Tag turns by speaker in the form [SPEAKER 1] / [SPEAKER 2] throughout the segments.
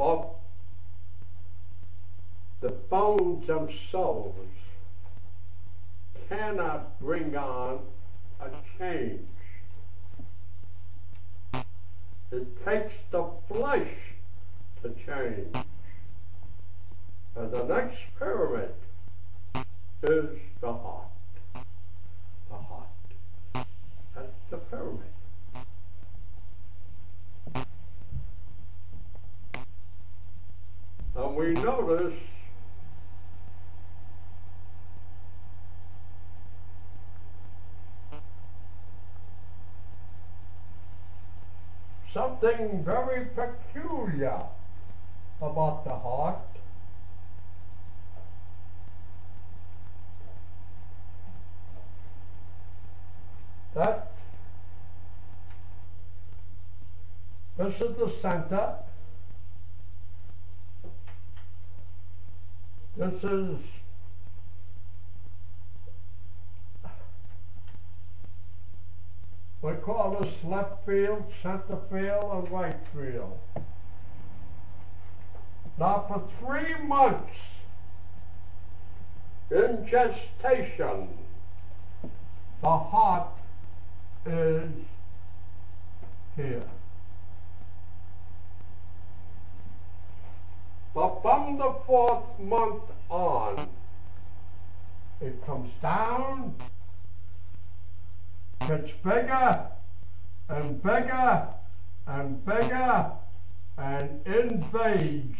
[SPEAKER 1] but the bones themselves cannot bring on a change. It takes the flesh to change. And the next pyramid is the heart. The heart. That's the pyramid. And we notice something very peculiar about the heart. That this is the center. This is we call this left field, center field, and right field. Now for 3 months in gestation, the heart is here. But from the 4th month on, it comes down, gets bigger and bigger and bigger, and invades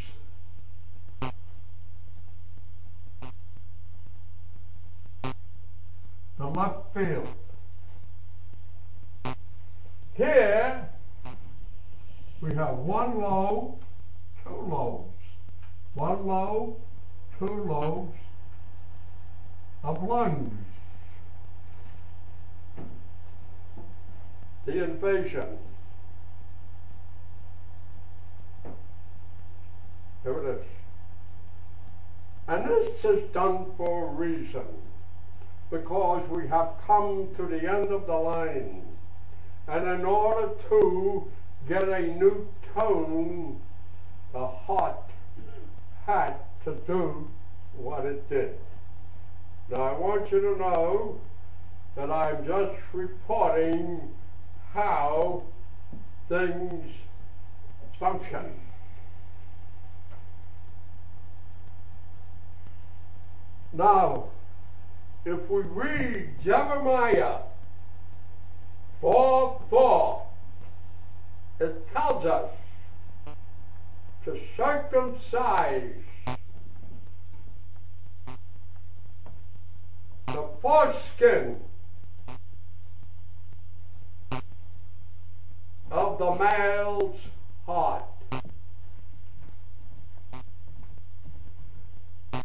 [SPEAKER 1] the left field. Here we have 1 lobe, 2 lobes. 1 lobe, 2 lobes of lungs. The invasion. Here it is. And this is done for a reason, because we have come to the end of the line. And in order to get a new tone, the heart had to do what it did. Now I want you to know that I'm just reporting how things function. Now, if we read Jeremiah 4:4, it tells us to circumcise the foreskin of the male's heart.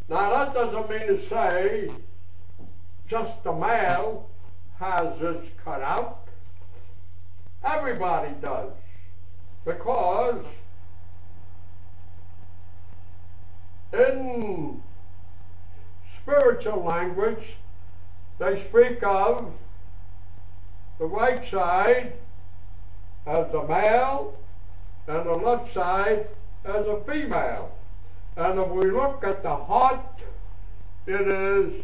[SPEAKER 1] Now that doesn't mean to say just the male has this cut out. Everybody does, because in spiritual language they speak of the right side as a male and the left side as a female. And if we look at the heart, it is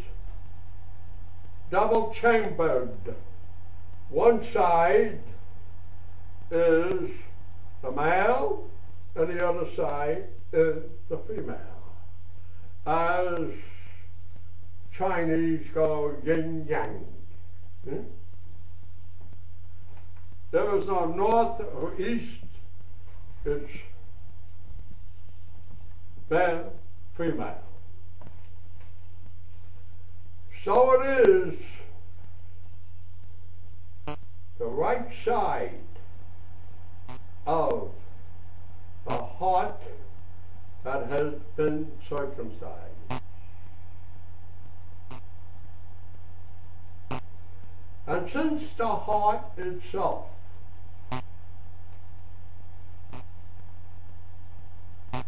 [SPEAKER 1] double chambered. One side is the male and the other side is the female. As Chinese go yin yang. There is no north or east, it's male, female. So it is the right side of the heart that has been circumcised. And since the heart itself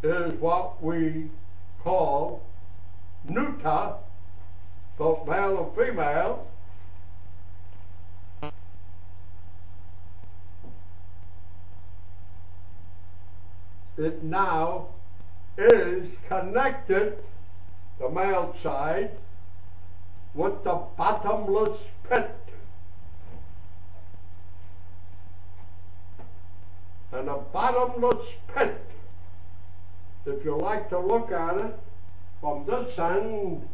[SPEAKER 1] is what we call neuter, both male and female, it now is connected, the male side, with the bottomless pit. And the bottomless pit, if you like to look at it from this end,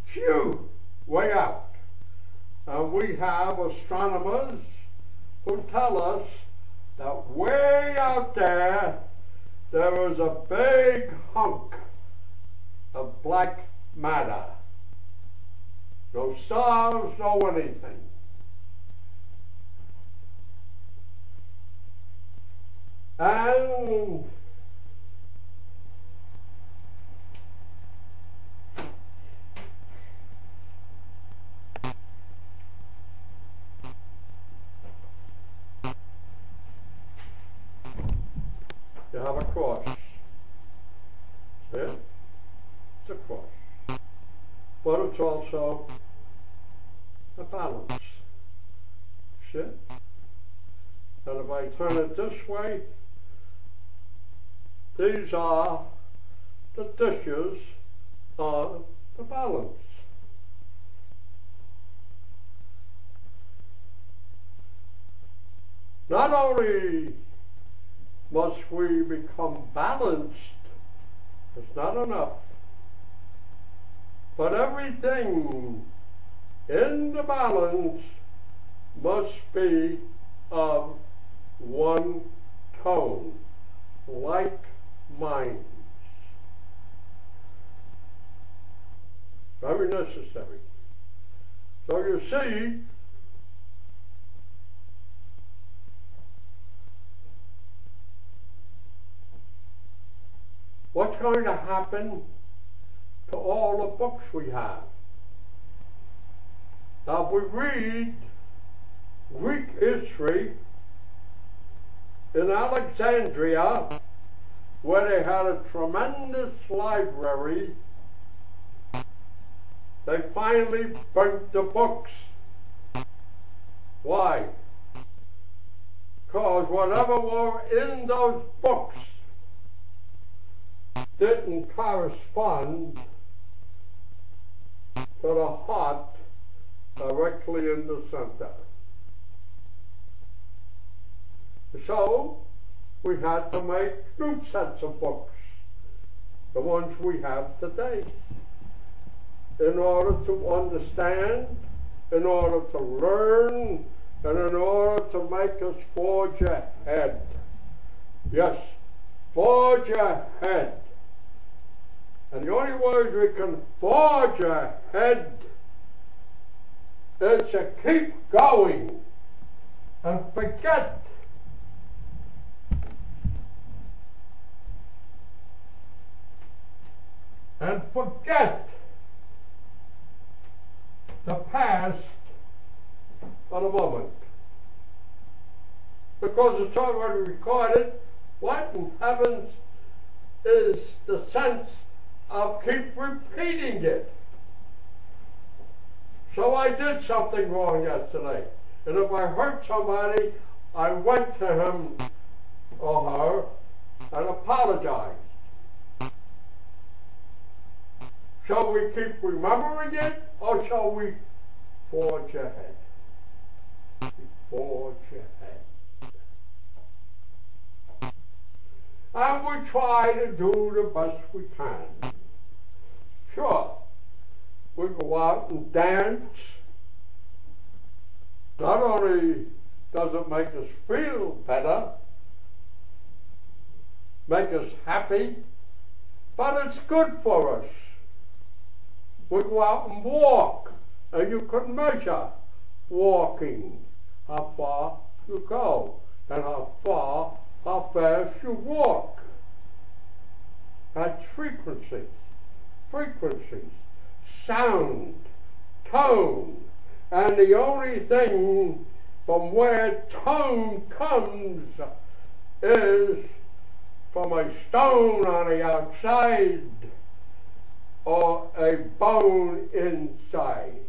[SPEAKER 1] phew, way out. And we have astronomers who tell us that way out there, there is a big hunk of black matter. No stars, no anything. And you have a cross. See it? It's a cross. But it's also a balance. See it? And if I turn it this way, these are the dishes of the balance. Not only must we become balanced, it's not enough, but everything in the balance must be of one tone, like minds. Very necessary. So you see, what's going to happen to all the books we have? Now, if we read Greek history in Alexandria, where they had a tremendous library, they finally burnt the books. Why? Because whatever were in those books didn't correspond to the heart directly in the center. So we had to make new sets of books, the ones we have today, in order to understand, in order to learn, and in order to make us forge ahead. Yes, forge ahead. And the only way we can forge ahead is to keep going and forget the past for the moment. Because it's already recorded, what in heavens is the sense of keep repeating it? So I did something wrong yesterday. And if I hurt somebody, I went to him or her and apologized. Shall we keep remembering it, or shall we forge ahead? Forge ahead. And we try to do the best we can. Sure, we go out and dance. Not only does it make us feel better, make us happy, but it's good for us. We go out and walk, and you can measure walking, how far you go, and how fast you walk. That's frequencies, sound, tone, and the only thing from where tone comes is from a stone on the outside or a bone inside.